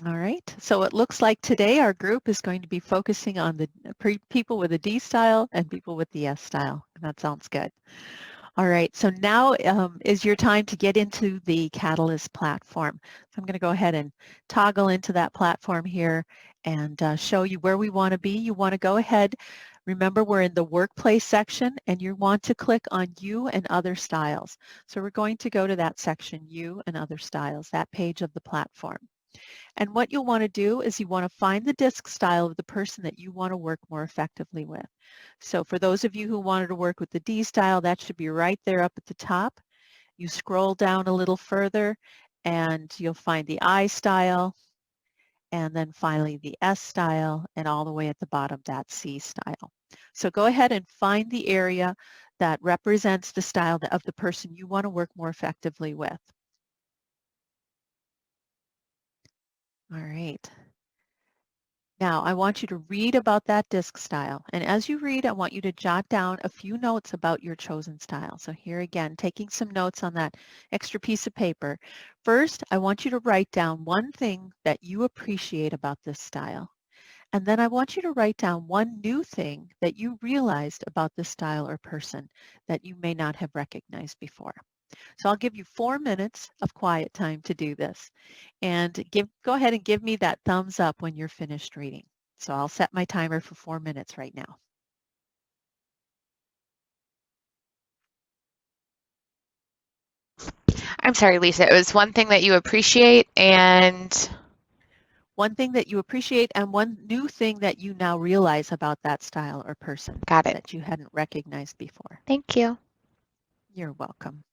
All right, so it looks like today our group is going to be focusing on the people with the D style and people with the S style. That sounds good. All right, so now is your time to get into the Catalyst platform. So I'm going to go ahead and toggle into that platform here and show you where we want to be. You want to go ahead, remember we're in the workplace section, and you want to click on You and Other Styles. So we're going to go to that section, You and Other Styles, that page of the platform. And what you'll want to do is you want to find the DISC style of the person that you want to work more effectively with. So for those of you who wanted to work with the D style, that should be right there up at the top. You scroll down a little further and you'll find the I style, and then finally the S style, and all the way at the bottom, that C style. So go ahead and find the area that represents the style of the person you want to work more effectively with. All right. Now, I want you to read about that DISC style. And as you read, I want you to jot down a few notes about your chosen style. So here again, taking some notes on that extra piece of paper. First, I want you to write down one thing that you appreciate about this style. And then I want you to write down one new thing that you realized about this style or person that you may not have recognized before. So I'll give you 4 minutes of quiet time to do this. And go ahead and give me that thumbs up when you're finished reading. So I'll set my timer for 4 minutes right now. I'm sorry, Lisa. It was one thing that you appreciate and... One thing that you appreciate and one new thing that you now realize about that style or person. Got it. That you hadn't recognized before. Thank you. You're welcome.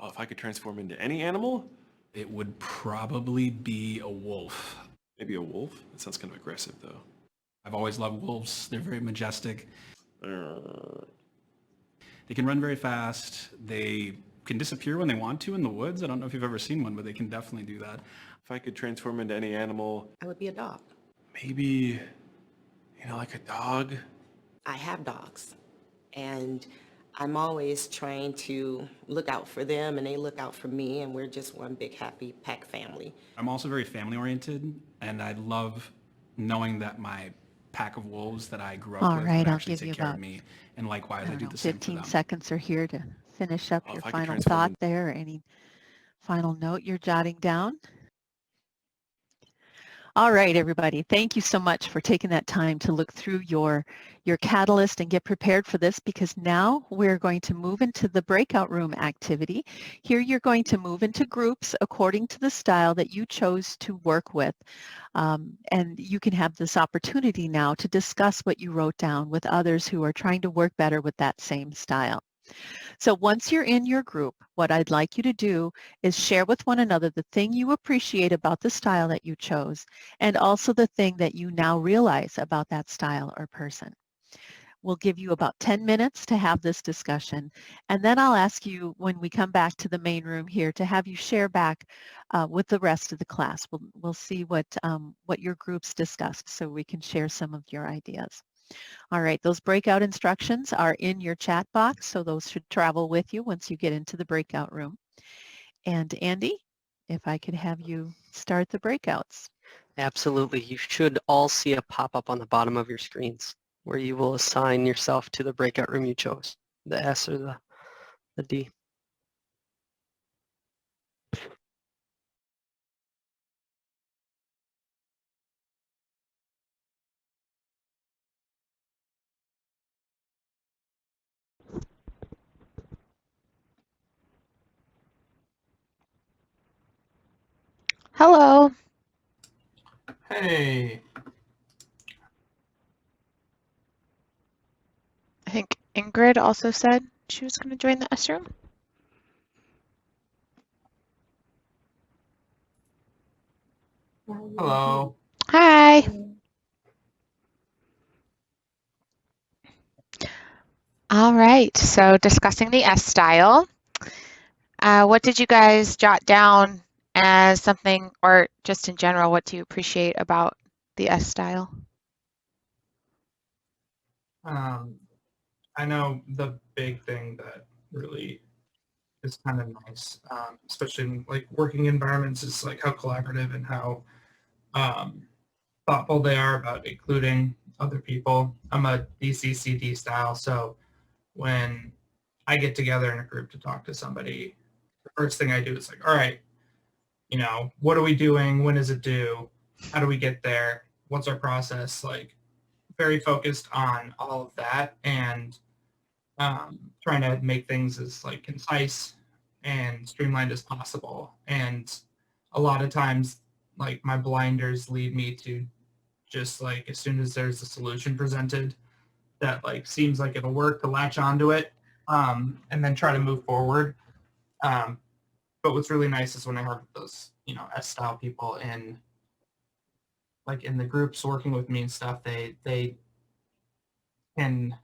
Oh, if I could transform into any animal? It would probably be a wolf. Maybe a wolf? That sounds kind of aggressive, though. I've always loved wolves. They're very majestic. Uh, They can run very fast. They can disappear when they want to in the woods. I don't know if you've ever seen one, but they can definitely do that. If I could transform into any animal, I would be a dog. maybe, like a dog? I have dogs, and I'm always trying to look out for them, and they look out for me, and we're just one big happy pack family. I'm also very family oriented, and I love knowing that my pack of wolves that I grew up All with right, would I'll actually give you take care of about, me, and likewise I I don't do know, the same for 15 them. seconds are here to finish up Oh, your if I could final transform thought in- there, or any final note you're jotting down. All right, everybody. Thank you so much for taking that time to look through your catalyst and get prepared for this, because now we're going to move into the breakout room activity. Here you're going to move into groups according to the style that you chose to work with. And you can have this opportunity now to discuss what you wrote down with others who are trying to work better with that same style. So once you're in your group, what I'd like you to do is share with one another the thing you appreciate about the style that you chose, and also the thing that you now realize about that style or person. We'll give you about 10 minutes to have this discussion, and then I'll ask you when we come back to the main room here to have you share back with the rest of the class. We'll see what your groups discussed so we can share some of your ideas. All right, those breakout instructions are in your chat box, so those should travel with you once you get into the breakout room. And Andy, if I could have you start the breakouts. Absolutely. You should all see a pop-up on the bottom of your screens where you will assign yourself to the breakout room you chose, the S or the D. Hello. Hey. I think Ingrid also said she was going to join the S room. Hello. Hi. All right, so discussing the S style. What did you guys jot down as something, or just in general, what do you appreciate about the S style? I know the big thing that really is kind of nice, especially in like working environments, is like how collaborative and how thoughtful they are about including other people. I'm a DCCD style, so when I get together in a group to talk to somebody, the first thing I do is like, all right, what are we doing? When does it due? How do we get there? What's our process? Like, very focused on all of that, and trying to make things as like concise and streamlined as possible. And a lot of times, like, my blinders lead me to just like, as soon as there's a solution presented that like seems like it'll work, to latch onto it, and then try to move forward. But what's really nice is when I have those, S-style people in the groups working with me and stuff, they can,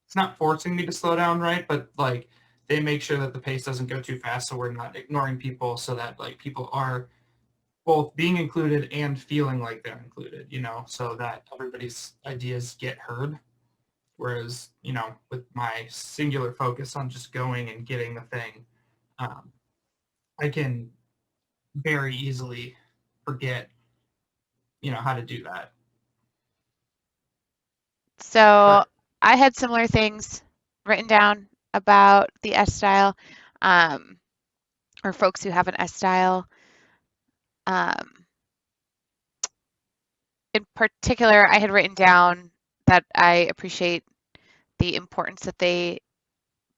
it's not forcing me to slow down, right? But like, they make sure that the pace doesn't go too fast, so we're not ignoring people, so that like people are both being included and feeling like they're included, so that everybody's ideas get heard. Whereas, with my singular focus on just going and getting the thing, I can very easily forget, how to do that. So I had similar things written down about the S style, or folks who have an S style. In particular, I had written down that I appreciate the importance that they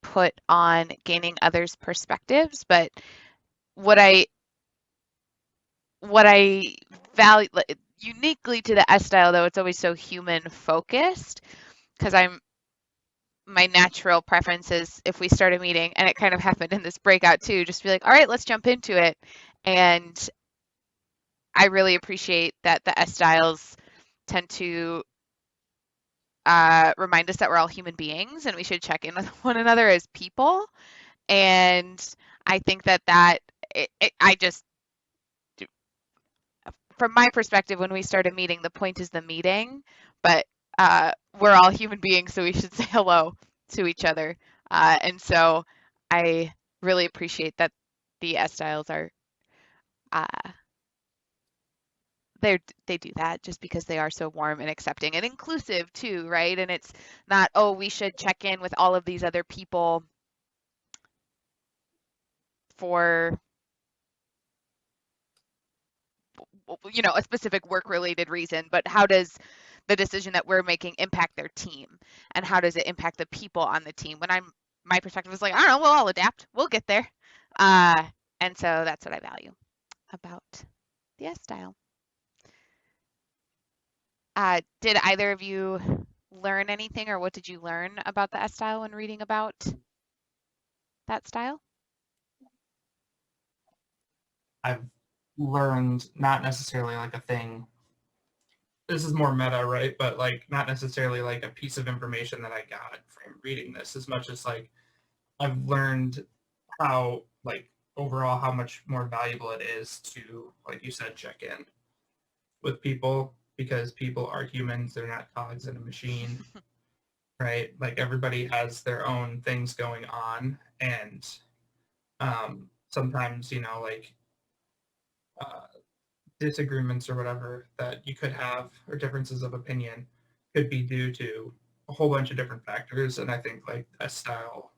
put on gaining others' perspectives, but what I value uniquely to the S style, though, it's always so human focused, because my natural preference is, if we start a meeting, and it kind of happened in this breakout too, just be like, all right, let's jump into it. And I really appreciate that the S styles tend to remind us that we're all human beings and we should check in with one another as people. And I think that I just, from my perspective, when we start a meeting, the point is the meeting, but we're all human beings, so we should say hello to each other. And so I really appreciate that the S styles are, they do that just because they are so warm and accepting and inclusive too, right? And it's not, oh, we should check in with all of these other people for you know, a specific work-related reason, but how does the decision that we're making impact their team, and how does it impact the people on the team? When my perspective is like, I don't know, we'll all adapt, we'll get there. And so that's what I value about the S style. Did either of you learn anything, or what did you learn about the S style when reading about that style? I've learned not necessarily like a thing. This is more meta, right? But like not necessarily like a piece of information that I got from reading this, as much as like I've learned how like overall how much more valuable it is to, like you said, check in with people, because people are humans, they're not cogs in a machine. Right? Like everybody has their own things going on, and sometimes, you know, like disagreements or whatever that you could have, or differences of opinion, could be due to a whole bunch of different factors. And I think like S style,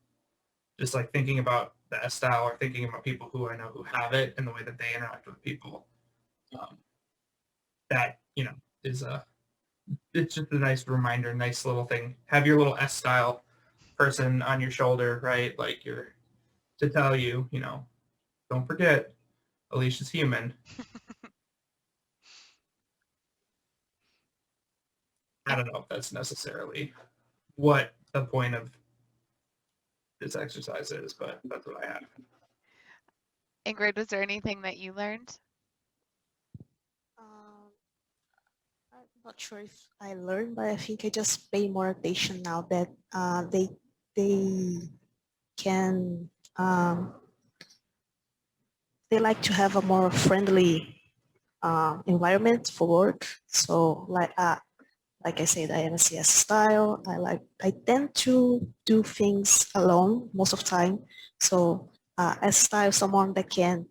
just like thinking about the S style, or thinking about people who I know who have it and the way that they interact with people, that, you know, is it's just a nice reminder, nice little thing. Have your little S style person on your shoulder, right? Like you're to tell you, you know, don't forget, Alicia's human. I don't know if that's necessarily what the point of this exercise is, but that's what I have. Ingrid, was there anything that you learned? I'm not sure if I learned, but I think I just pay more attention now that they can they like to have a more friendly environment for work. So like I said, I am a CS style. I tend to do things alone most of the time. So as style, someone that can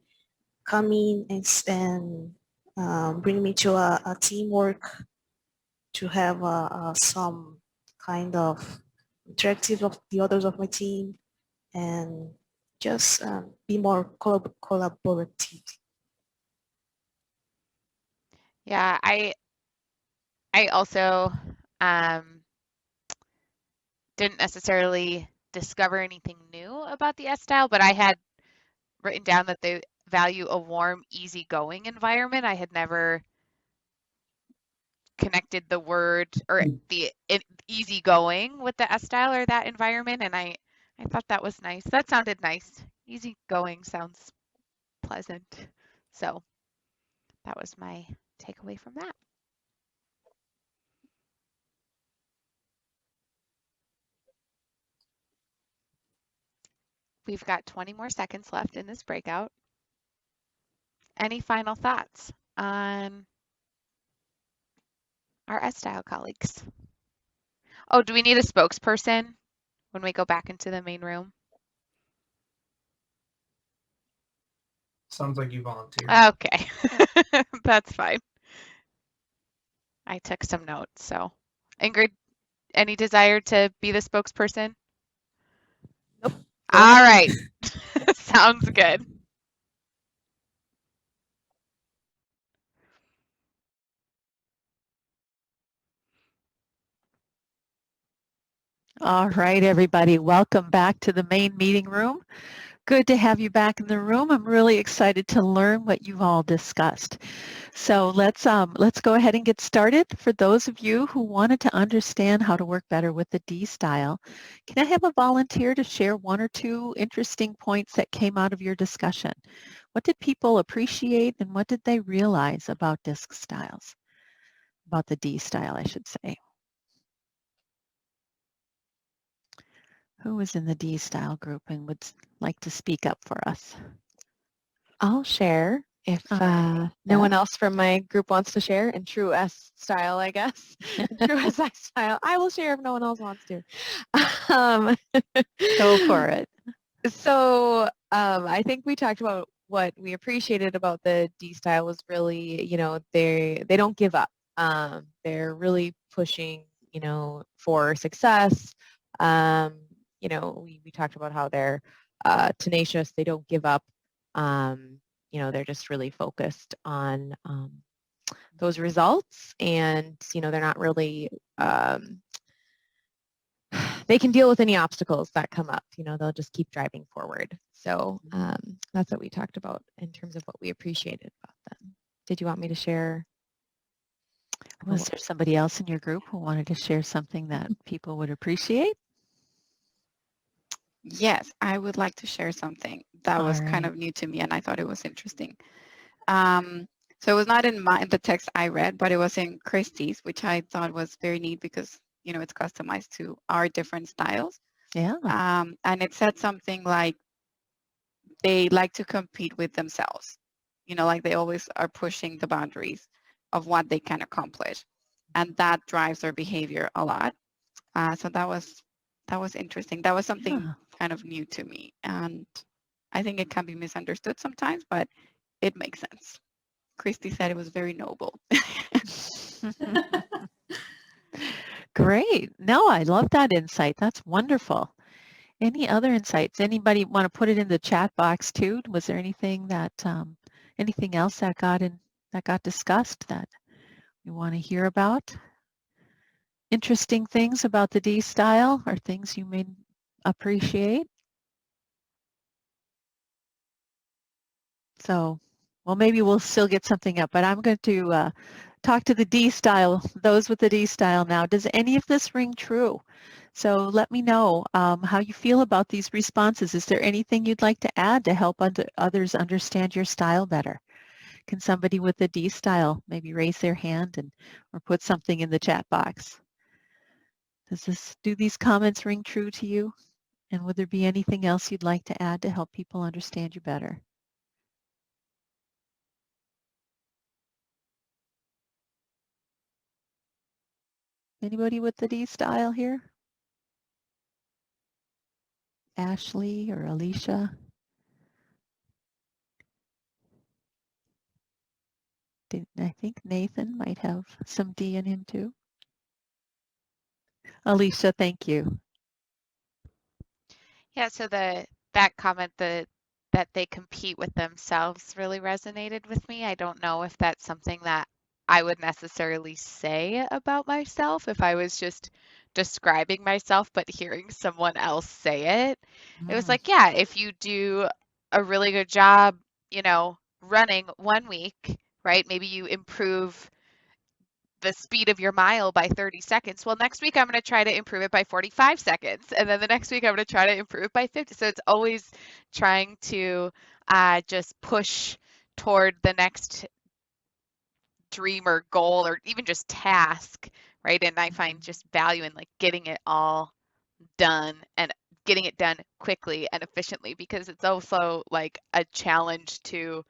come in and bring me to a teamwork, to have some kind of interactive of the others of my team, and just be more collaborative. Yeah, I also didn't necessarily discover anything new about the S style, but I had written down that they value a warm, easygoing environment. I had never connected the word or the easygoing with the S style or that environment, and I thought that was nice. That sounded nice. Easygoing sounds pleasant. So that was my takeaway from that. We've got 20 more seconds left in this breakout. Any final thoughts on our S-Style colleagues? Oh, do we need a spokesperson when we go back into the main room? Sounds like you volunteered. Okay, that's fine. I took some notes, so. Ingrid, any desire to be the spokesperson? Nope. All right, sounds good. All right, everybody, welcome back to the main meeting room. Good to have you back in the room. I'm really excited to learn what you've all discussed. So let's go ahead and get started. For those of you who wanted to understand how to work better with the D style, can I have a volunteer to share one or two interesting points that came out of your discussion? What did people appreciate and what did they realize about disc styles? About the D style, I should say. Who was in the D style group and would like to speak up for us? I'll share if no one else from my group wants to share. In true S style, I guess. In true SI style, I will share if no one else wants to. Go for it. So I think we talked about what we appreciated about the D style was really, you know, they don't give up. They're really pushing, you know, for success. You know, we talked about how they're tenacious. They don't give up. You know, they're just really focused on those results, and they're not really they can deal with any obstacles that come up. They'll just keep driving forward. So that's what we talked about in terms of what we appreciated about them. Did you want me to share? Was there somebody else in your group who wanted to share something that people would appreciate? Yes, I would like to share something that was kind of new to me, and I thought it was interesting. So it was not in the text I read, but it was in Christie's, which I thought was very neat because it's customized to our different styles. Yeah. And it said something like they like to compete with themselves. Like they always are pushing the boundaries of what they can accomplish, and that drives their behavior a lot. So that was interesting. That was something kind of new to me, and I think it can be misunderstood sometimes, but it makes sense. Christy said it was very noble. Great. No, I love that insight. That's wonderful. Any other insights? Anybody want to put it in the chat box too? Was there anything that anything else that got discussed that you want to hear about? Interesting things about the D style or things you may appreciate? So, well, maybe we'll still get something up, but I'm going to talk to the D style, those with the D style now. Does any of this ring true? So let me know how you feel about these responses. Is there anything you'd like to add to help others understand your style better? Can somebody with the D style maybe raise their hand or put something in the chat box? Do these comments ring true to you? And would there be anything else you'd like to add to help people understand you better? Anybody with the D style here? Ashley or Alicia? I think Nathan might have some D in him too. Alicia, thank you. Yeah, so that comment that they compete with themselves really resonated with me. I don't know if that's something that I would necessarily say about myself if I was just describing myself, but hearing someone else say it, it was like, yeah, if you do a really good job, running 1 week, right? Maybe you improve the speed of your mile by 30 seconds. Well, next week I'm going to try to improve it by 45 seconds. And then the next week I'm going to try to improve it by 50. So it's always trying to just push toward the next dream or goal or even just task, right? And I find just value in like getting it all done and getting it done quickly and efficiently, because it's also like a challenge to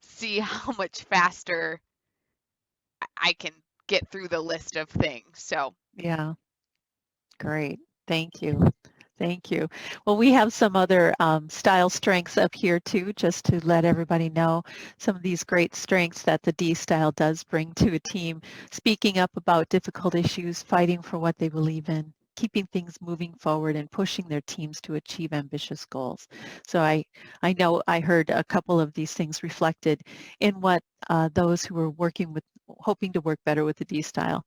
see how much faster I can get through the list of things. So yeah, great. Thank you. Thank you. Well, we have some other style strengths up here too, just to let everybody know some of these great strengths that the D style does bring to a team. Speaking up about difficult issues, fighting for what they believe in, keeping things moving forward, and pushing their teams to achieve ambitious goals. So I know I heard a couple of these things reflected in what those who were hoping to work better with the D style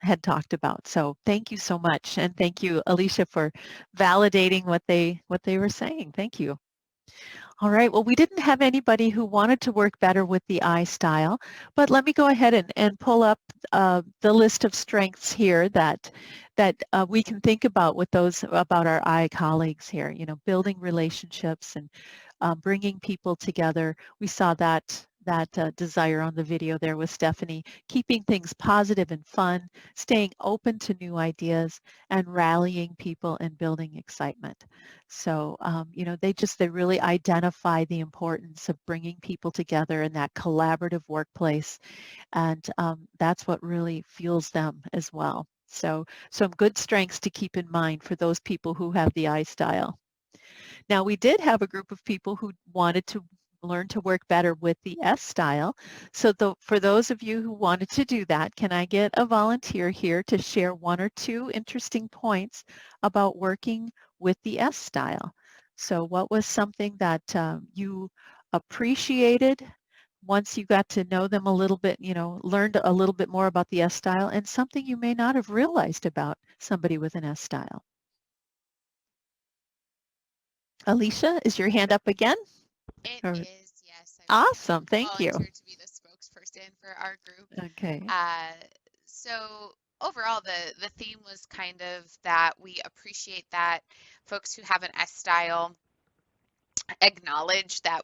had talked about. So thank you so much. And thank you, Alicia, for validating what they were saying. Thank you. All right, well, we didn't have anybody who wanted to work better with the I style, but let me go ahead and pull up the list of strengths here that we can think about about our I colleagues here, building relationships and bringing people together. We saw that desire on the video there with Stephanie, keeping things positive and fun, staying open to new ideas, and rallying people and building excitement. So, they really identify the importance of bringing people together in that collaborative workplace, and that's what really fuels them as well. So, some good strengths to keep in mind for those people who have the I style. Now, we did have a group of people who wanted to learn to work better with the S style. So for those of you who wanted to do that, can I get a volunteer here to share one or two interesting points about working with the S style? So what was something that you appreciated once you got to know them a little bit, learned a little bit more about the S style and something you may not have realized about somebody with an S style. Alicia, is your hand up again? It Or... is, yes. Awesome, thank you. Volunteered to be the spokesperson for our group. Okay. So overall, the theme was kind of that we appreciate that folks who have an S style acknowledge that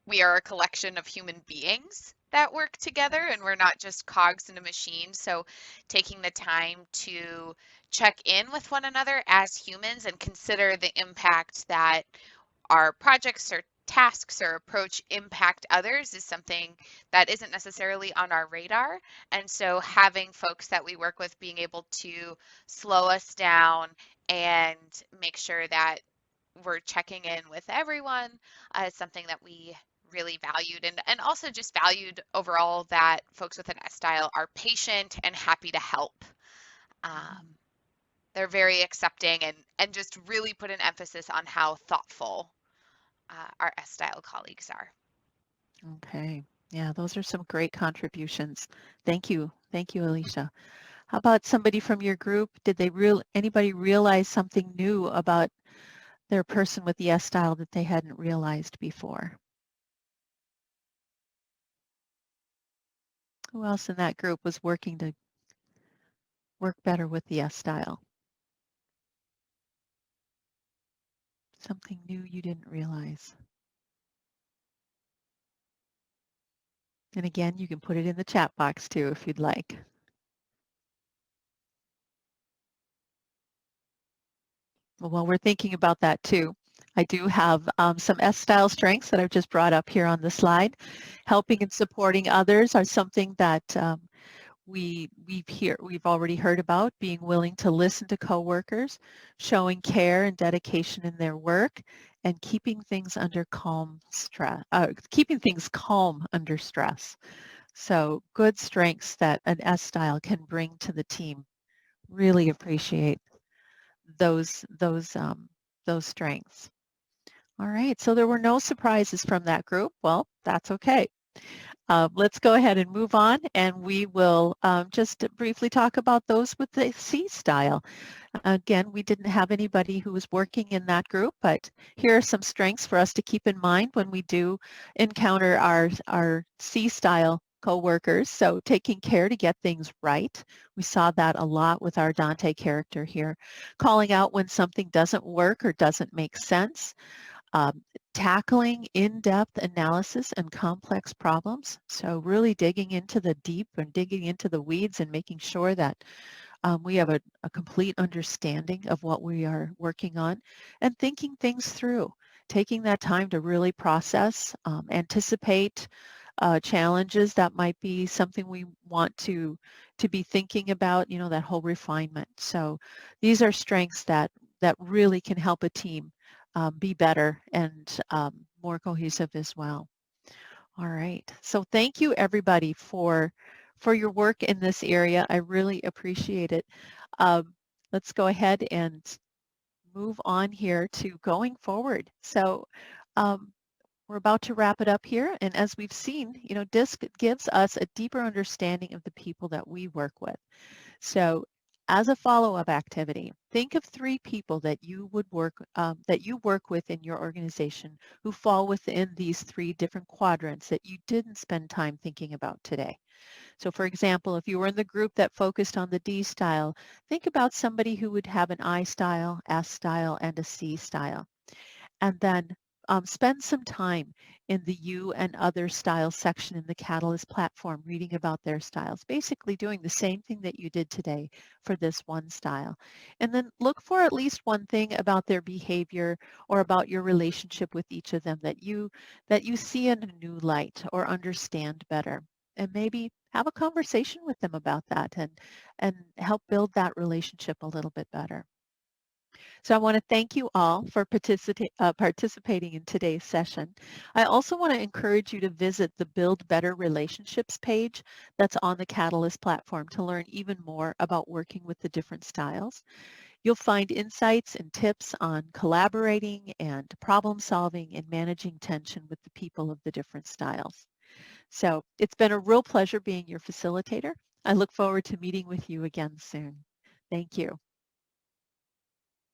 we are a collection of human beings that work together and we're not just cogs in a machine. So taking the time to check in with one another as humans and consider the impact that our projects or tasks or approach impact others is something that isn't necessarily on our radar. And so having folks that we work with being able to slow us down and make sure that we're checking in with everyone is something that we really valued, and also just valued overall that folks with an S style are patient and happy to help. They're very accepting and just really put an emphasis on how thoughtful our S style colleagues are. Okay. Yeah, those are some great contributions. Thank you. Thank you, Alicia. How about somebody from your group? Did anybody realize something new about their person with the S style that they hadn't realized before? Who else in that group was working to work better with the S style? Something new you didn't realize. And again, you can put it in the chat box too if you'd like. Well, while we're thinking about that too, I do have some S-style strengths that I've just brought up here on the slide. Helping and supporting others are something that we've already heard about. Being willing to listen to coworkers, showing care and dedication in their work, and keeping things keeping things calm under stress. So good strengths that an S-style can bring to the team. Really appreciate those strengths. All right, so there were no surprises from that group. Well, that's okay. Let's go ahead and move on, and we will just briefly talk about those with the C style. Again, we didn't have anybody who was working in that group, but here are some strengths for us to keep in mind when we do encounter our C style co-workers. So taking care to get things right. We saw that a lot with our Dante character here. Calling out when something doesn't work or doesn't make sense. Tackling in-depth analysis and complex problems. So really digging into the deep and digging into the weeds and making sure that we have a complete understanding of what we are working on and thinking things through, taking that time to really process, anticipate challenges that might be something we want to be thinking about, that whole refinement. So these are strengths that really can help a team be better and more cohesive as well. All right. So thank you everybody for your work in this area. I really appreciate it. Let's go ahead and move on here to going forward. So we're about to wrap it up here. And as we've seen, DISC gives us a deeper understanding of the people that we work with. So as a follow-up activity, think of 3 people that you work with in your organization who fall within these 3 different quadrants that you didn't spend time thinking about today. So for example, if you were in the group that focused on the D style, think about somebody who would have an I style, S style, and a C style. And then spend some time in the You and Other Styles section in the Catalyst platform reading about their styles, basically doing the same thing that you did today for this one style. And then look for at least one thing about their behavior or about your relationship with each of them that you see in a new light or understand better. And maybe have a conversation with them about that and help build that relationship a little bit better. So I want to thank you all for participating in today's session. I also want to encourage you to visit the Build Better Relationships page that's on the Catalyst platform to learn even more about working with the different styles. You'll find insights and tips on collaborating and problem solving and managing tension with the people of the different styles. So it's been a real pleasure being your facilitator. I look forward to meeting with you again soon. Thank you.